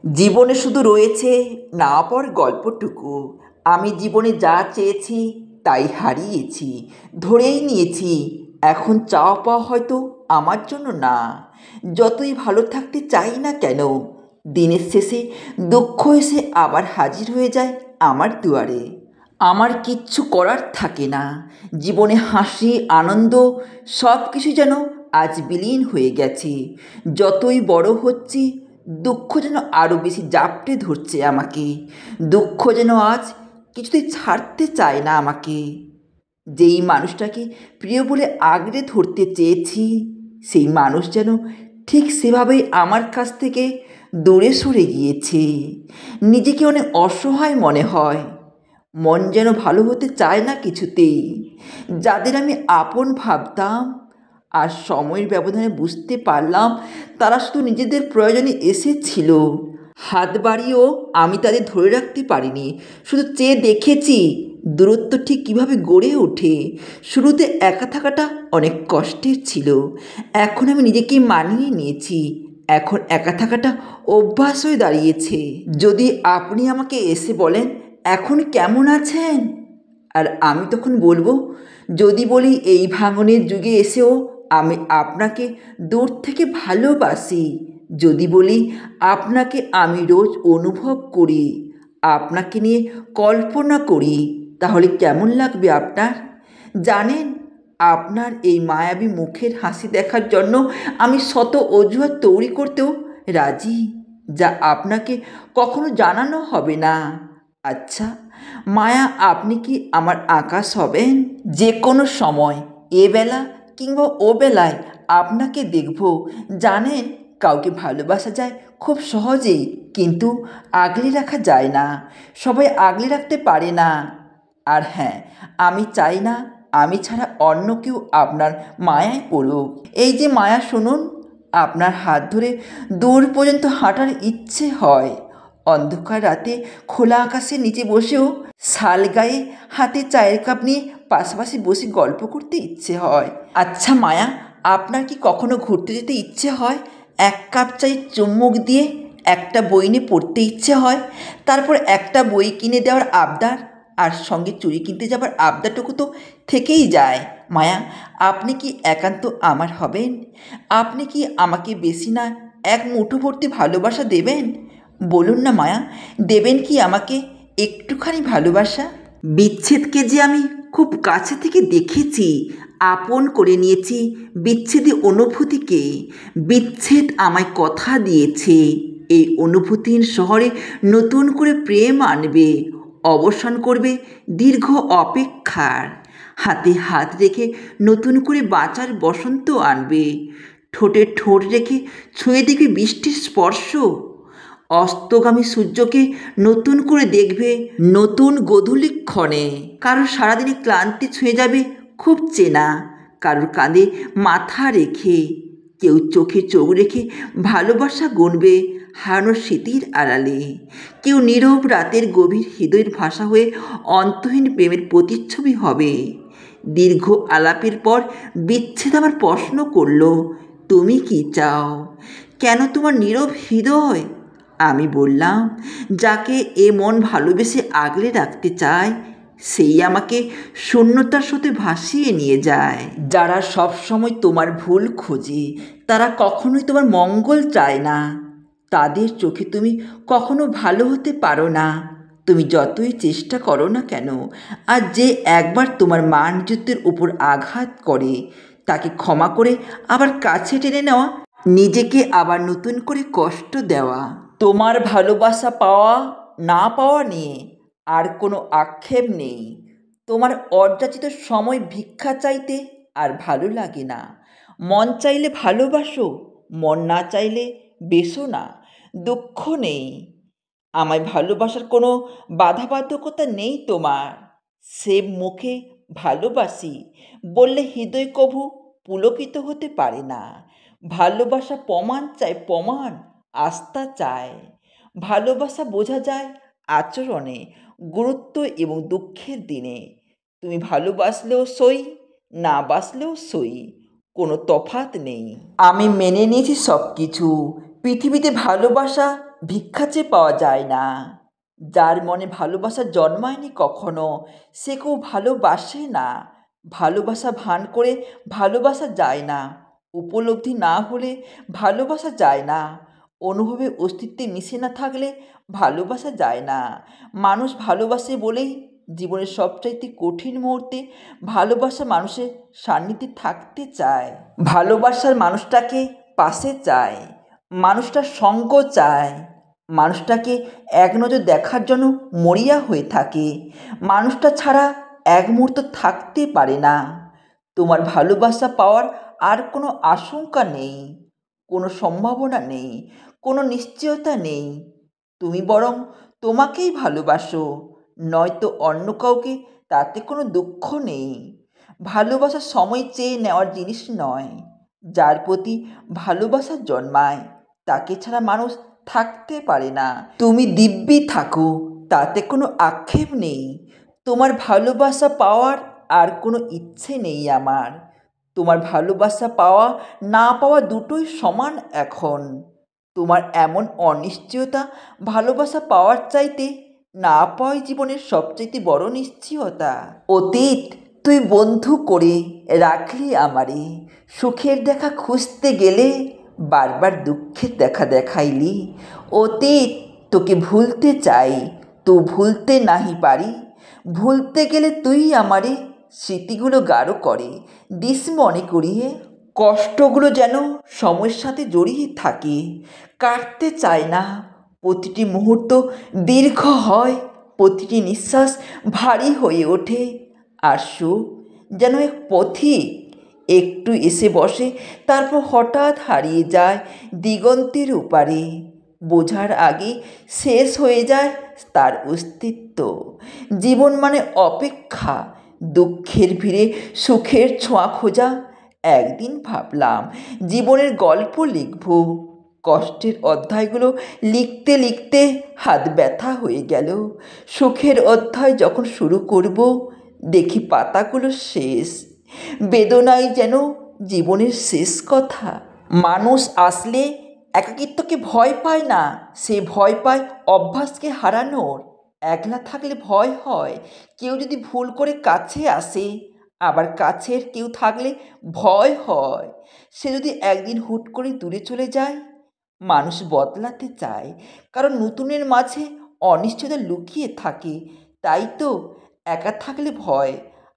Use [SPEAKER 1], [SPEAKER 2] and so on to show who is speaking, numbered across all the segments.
[SPEAKER 1] জীবনে শুধু রয়েছে না পাওয়ার গল্পটুকু। আমি জীবনে যা চেয়েছি তাই হারিয়েছি, ধরেই নিয়েছি এখন চাওয়া পাওয়া হয়তো আমার জন্য না। যতই ভালো থাকতে চাই না কেন, দিনের শেষে দুঃখ এসে আবার হাজির হয়ে যায় আমার দুয়ারে। আমার কিচ্ছু করার থাকে না, জীবনে হাসি আনন্দ সব কিছু যেন আজ বিলীন হয়ে গেছে। যতই বড় হচ্ছি, দুঃখ যেন আরও বেশি জাপটে ধরছে আমাকে। দুঃখ যেন আজ কিছুতেই ছাড়তে চায় না আমাকে। যেই মানুষটাকে প্রিয় বলে আগলে ধরতে চেয়েছি, সেই মানুষ যেন ঠিক সেভাবেই আমার কাছ থেকে দূরে সরে গিয়েছে। নিজেকে অনেক অসহায় মনে হয়, মন যেন ভালো হতে চায় না কিছুতেই। যাদের আমি আপন ভাবতাম, আর সময়ের ব্যবধানে বুঝতে পারলাম তারা শুধু নিজেদের প্রয়োজনে এসেছিল। হাত বাড়িয়েও আমি তাদের ধরে রাখতে পারিনি, শুধু চেয়ে দেখেছি দূরত্ব ঠিক কীভাবে গড়ে ওঠে। শুরুতে একা থাকাটা অনেক কষ্টের ছিল, এখন আমি নিজেকে মানিয়ে নিয়েছি। এখন একা থাকাটা অভ্যাস হয়ে দাঁড়িয়েছে। যদি আপনি আমাকে এসে বলেন এখন কেমন আছেন, আর আমি তখন বলবো, যদি বলি এই ভাঙনের যুগে এসেও আমি আপনাকে দূর থেকে ভালোবাসি, যদি বলি আপনাকে আমি রোজ অনুভব করি, আপনাকে নিয়ে কল্পনা করি, তাহলে কেমন লাগবে আপনার? জানেন, আপনার এই মায়াবী মুখের হাসি দেখার জন্য আমি শত অজুহাত তৈরি করতেও রাজি, যা আপনাকে কখনো জানানো হবে না। আচ্ছা মায়া, আপনি কি আমার আকাশ হবেন? যে কোনো সময়, এবেলা কিংবা ও বেলায় আপনাকে দেখব। জানেন, কাউকে ভালোবাসা যায় খুব সহজেই, কিন্তু আগলে রাখা যায় না। সবাই আগলে রাখতে পারে না। আর হ্যাঁ, আমি চাই না আমি ছাড়া অন্য কেউ আপনার মায়ায় পড়ুক। এই যে মায়া, শুনুন, আপনার হাত ধরে দূর পর্যন্ত হাঁটার ইচ্ছে হয়। অন্ধকার রাতে খোলা আকাশের নিচে বসেও শাল গায়ে হাতে চায়ের কাপ নিয়ে পাশাপাশি বসে গল্প করতে ইচ্ছে হয়। আচ্ছা মায়া, আপনার কি কখনো ঘুরতে যেতে ইচ্ছে হয়? এক কাপ চায়ে চুমুক দিয়ে একটা বই নিয়ে পড়তে ইচ্ছে হয়, তারপর একটা বই কিনে দেওয়ার আবদার, আর সঙ্গে চুড়ি কিনতে যাবার আবদারটুকু তো থেকেই যায়। মায়া, আপনি কি একান্ত আমার হবেন? আপনি কি আমাকে বেশি না এক মুঠো ভর্তি ভালোবাসা দেবেন? বলুন না মায়া, দেবেন কি আমাকে একটুখানি ভালোবাসা? বিচ্ছেদকে যে আমি খুব কাছে থেকে দেখেছি, আপন করে নিয়েছি বিচ্ছেদী অনুভূতিকে। বিচ্ছেদ আমায় কথা দিয়েছে এই অনুভূতির শহরে নতুন করে প্রেম আনবে, অবসান করবে দীর্ঘ অপেক্ষার। হাতে হাত রেখে নতুন করে বাঁচার বসন্ত আনবে, ঠোঁটে ঠোঁট রেখে ছুঁয়ে দেখবে বৃষ্টির স্পর্শ। অস্তগামী সূর্যকে নতুন করে দেখবে নতুন গোধূলিক্ষণে। কারোর সারাদিনে ক্লান্তি ছুঁয়ে যাবে খুব চেনা, কারোর কাঁধে মাথা রেখে, কেউ চোখে চোখ রেখে ভালোবাসা গুনবে হারানোর স্মৃতির আড়ালে, কেউ নীরব রাতের গভীর হৃদয়ের ভাষা হয়ে অন্তহীন প্রেমের প্রতিচ্ছবি হবে। দীর্ঘ আলাপের পর বিচ্ছেদ আমার প্রশ্ন করল, তুমি কি চাও? কেন তোমার নীরব হৃদয়? আমি বললাম, যাকে এ মন ভালোবেসে আগলে রাখতে চায়, সেই আমাকে শূন্যতার সাথে ভাসিয়ে নিয়ে যায়। যারা সব সময় তোমার ভুল খোঁজে, তারা কখনোই তোমার মঙ্গল চায় না। তাদের চোখে তুমি কখনো ভালো হতে পারো না, তুমি যতই চেষ্টা করো না কেন। আর যে একবার তোমার মানযুদ্ধের উপর আঘাত করে, তাকে ক্ষমা করে আবার কাছে টেনে নেওয়া, নিজেকে আবার নতুন করে কষ্ট দেওয়া। তোমার ভালোবাসা পাওয়া না পাওয়া নিয়ে আর কোনো আক্ষেপ নেই। তোমার অযাচিত সময় ভিক্ষা চাইতে আর ভালো লাগে না। মন চাইলে ভালোবাসো, মন না চাইলে বেসো না, দুঃখ নেই। আমায় ভালোবাসার কোনো বাধাবাধকতা নেই তোমার। সে মুখে ভালোবাসি বললে হৃদয় কভু পুলকিত হতে পারে না। ভালোবাসা প্রমাণ চায়, প্রমাণ, আস্থা চায়। ভালোবাসা বোঝা যায় আচরণে, গুরুত্ব এবং দুঃখের দিনে। তুমি ভালোবাসলেও সই, না বাসলেও সই, কোনো তফাৎ নেই। আমি মেনে নিয়েছি সব কিছু। পৃথিবীতে ভালোবাসা ভিক্ষা চেয়ে পাওয়া যায় না। যার মনে ভালোবাসা জন্মায়নি কখনো, সে কেউ ভালোবাসে না। ভালোবাসা ভান করে ভালোবাসা যায় না। উপলব্ধি না হলে ভালোবাসা যায় না। অনুভবে অস্তিত্বে মিশে না থাকলে ভালোবাসা যায় না। মানুষ ভালোবাসে বলেই জীবনের সবচাইতে কঠিন মুহূর্তে ভালোবাসা মানুষের সান্নিধ্যে থাকতে চায়। ভালোবাসার মানুষটাকে পাশে চায়, মানুষটার সঙ্গ চায়, মানুষটাকে এক নজর দেখার জন্য মরিয়া হয়ে থাকে। মানুষটা ছাড়া এক মুহূর্ত থাকতে পারে না। তোমার ভালোবাসা পাওয়ার আর কোনো আশঙ্কা নেই, কোনো সম্ভাবনা নেই, কোনো নিশ্চয়তা নেই। তুমি বরং তোমাকেই ভালোবাসো, নয়তো অন্য কাউকে, তাতে কোনো দুঃখ নেই। ভালোবাসা সময় চেয়ে নেওয়ার জিনিস নয়। যার প্রতি ভালোবাসা জন্মায় তাকে ছাড়া মানুষ থাকতে পারে না। তুমি দিব্যি থাকো, তাতে কোনো আক্ষেপ নেই। তোমার ভালোবাসা পাওয়ার আর কোনো ইচ্ছে নেই আমার। তোমার ভালোবাসা পাওয়া না পাওয়া দুটোই সমান এখন। তোমার এমন অনিশ্চয়তা ভালোবাসা পাওয়ার চাইতে না পাওয়াই জীবনের সবচাইতে বড় নিশ্চয়তা। অতীত তুই বন্ধু করে রাখলি আমারে, সুখের দেখা খুঁজতে গেলে বারবার দুঃখের দেখা দেখাইলি। অতীত তোকে ভুলতে চাই, তো ভুলতে নাহি পারি। ভুলতে গেলে তুই আমারে স্মৃতিগুলো গাঢ় করে দিস মনে করিয়ে। কষ্টগুলো যেন সময়ের সাথে জড়িয়ে থাকে, কাটতে চায় না। প্রতিটি মুহূর্ত দীর্ঘ হয়, প্রতিটি নিঃশ্বাস ভারী হয়ে ওঠে। আর সুখ যেন এক পথিক, একটু এসে বসে, তারপর হঠাৎ হারিয়ে যায় দিগন্তের ওপারে। বোঝার আগে শেষ হয়ে যায় তার অস্তিত্ব। জীবন মানে অপেক্ষা, দুঃখের ভিড়ে সুখের ছোঁয়া খোঁজা। একদিন ভাবলাম জীবনের গল্প লিখব, কষ্টের অধ্যায়গুলো লিখতে লিখতে হাত ব্যথা হয়ে গেল। সুখের অধ্যায় যখন শুরু করব, দেখি পাতাগুলো শেষ। বেদনাই যেন জীবনের শেষ কথা। মানুষ আসলে একাকিত্বকে ভয় পায় না, সে ভয় পায় অভ্যাসকে হারানোর। একলা থাকলে ভয় হয় কেউ যদি ভুল করে কাছে আসে, আবার কাছের কেউ থাকলে ভয় হয় সে যদি একদিন হুট করে দূরে চলে যায়। মানুষ বদলাতে চায় কারণ নতুনের মাঝে অনিশ্চয়তা লুকিয়ে থাকে। তাই তো একা থাকলে ভয়,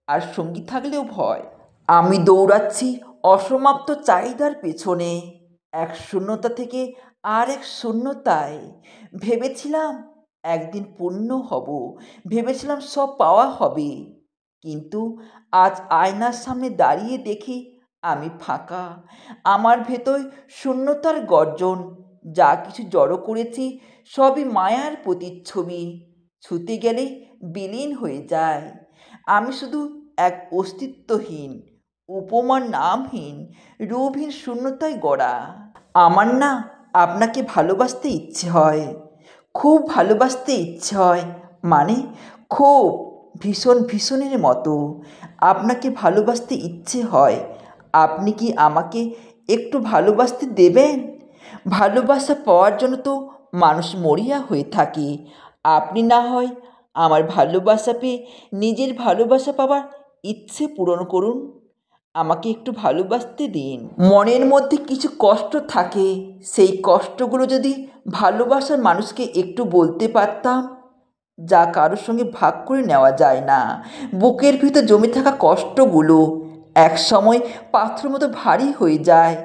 [SPEAKER 1] আর সঙ্গী থাকলেও ভয়। আমি দৌড়াচ্ছি অসমাপ্ত চাহিদার পেছনে, এক শূন্যতা থেকে আর এক শূন্যতায়। ভেবেছিলাম একদিন পূর্ণ হব, ভেবেছিলাম সব পাওয়া হবে, কিন্তু আজ আয়নার সামনে দাঁড়িয়ে দেখি আমি ফাঁকা। আমার ভেতর শূন্যতার গর্জন। যা কিছু জড়ো করেছি সবই মায়ার প্রতিচ্ছবি, ছুতে গেলে বিলীন হয়ে যায়। আমি শুধু এক অস্তিত্বহীন, উপমার নামহীন, রূপহীন শূন্যতায় গড়া। আমার না আপনাকে ভালোবাসতে ইচ্ছে হয়, খুব ভালোবাসতে ইচ্ছে হয়, মানে খুব, ভীষণ ভীষণের মতো। আপনাকে ভালোবাসতে ইচ্ছে হয়। আপনি কি আমাকে একটু ভালোবাসতে দেবেন? ভালোবাসা পাওয়ার জন্য তো মানুষ মরিয়া হয়ে থাকে। আপনি না হয় আমার ভালোবাসা পেয়ে নিজের ভালোবাসা পাওয়ার ইচ্ছে পূরণ করুন। আমাকে একটু ভালোবাসতে দিন। মনের মধ্যে কিছু কষ্ট থাকে, সেই কষ্টগুলো যদি ভালোবাসার মানুষকে একটু বলতে পারতাম, যা কারোর সঙ্গে ভাগ করে নেওয়া যায় না। বুকের ভিতর জমে থাকা কষ্টগুলো এক সময় পাথর মতো ভারী হয়ে যায়।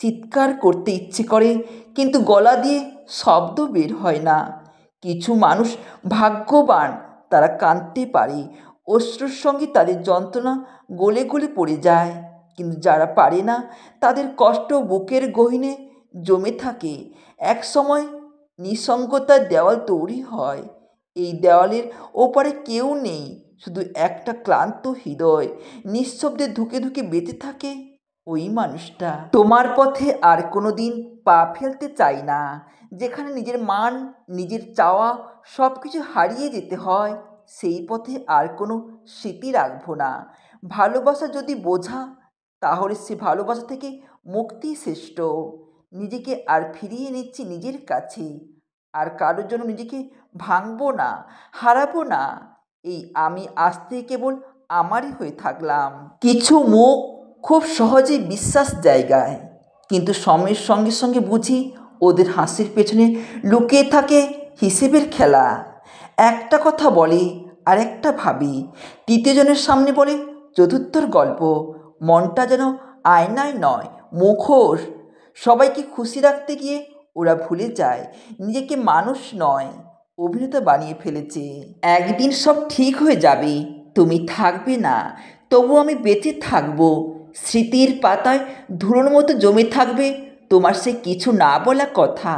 [SPEAKER 1] চিৎকার করতে ইচ্ছে করে, কিন্তু গলা দিয়ে শব্দ বের হয় না। কিছু মানুষ ভাগ্যবান, তারা কাঁদতে পারে, অশ্রুর সঙ্গে তাদের যন্ত্রণা গলে গলে পড়ে যায়। কিন্তু যারা পারে না, তাদের কষ্ট বুকের গহীনে জমে থাকে। এক সময় নিঃসঙ্গতার দেওয়াল তৈরি হয়। এই দেওয়ালের ওপারে কেউ নেই, শুধু একটা ক্লান্ত হৃদয় নিঃশব্দে ধুকে ধুকে বেঁচে থাকে ওই মানুষটা। তোমার পথে আর কোনো দিন পা ফেলতে চাই না, যেখানে নিজের মান, নিজের চাওয়া সব কিছু হারিয়ে যেতে হয়। সেই পথে আর কোনো স্মৃতি রাখবো না। ভালোবাসা যদি বোঝা, তাহলে সে ভালোবাসা থেকে মুক্তি শ্রেষ্ঠ। নিজেকে আর ফিরিয়ে নিচ্ছি নিজের কাছে। আর কারোর জন্য নিজেকে ভাঙবো না, হারাবো না। এই আমি আজ থেকে কেবল আমারই হয়ে থাকলাম। কিছু মুখ খুব সহজেই বিশ্বাস জায়গায়, কিন্তু সময়ের সঙ্গে সঙ্গে বুঝি ওদের হাসির পেছনে লুকিয়ে থাকে হিসেবের খেলা। একটা কথা বলে আর একটা ভাবি, তৃতীয় জনের সামনে বলে চতুর্থর গল্প। মনটা যেন আয়নায় নয়, মুখোশ। সবাইকে খুশি রাখতে গিয়ে ওরা ভুলে যায় নিজেকে মানুষ নয়, অভিনেতা বানিয়ে ফেলেছে। একদিন সব ঠিক হয়ে যাবে, তুমি থাকবে না, তবু আমি বেঁচে থাকবো। স্মৃতির পাতায় ধুলোর মতো জমে থাকবে তোমার সে কিছু না বলা কথা,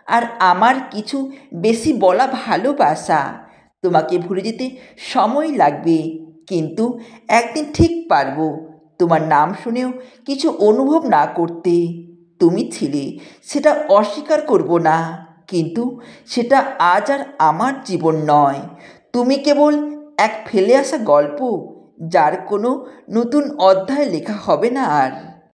[SPEAKER 1] আর আমার কিছু বেশি বলা ভালোবাসা। তোমাকে ভুলে যেতে সময় লাগবে, কিন্তু একদিন ঠিক পারবো তোমার নাম শুনেও কিছু অনুভব না করতে। তুমি ছিলে, সেটা অস্বীকার করব না, কিন্তু সেটা আজ আর আমার জীবন নয়। তুমি কেবল এক ফেলে আসা গল্প, যার কোনো নতুন অধ্যায় লেখা হবে না আর।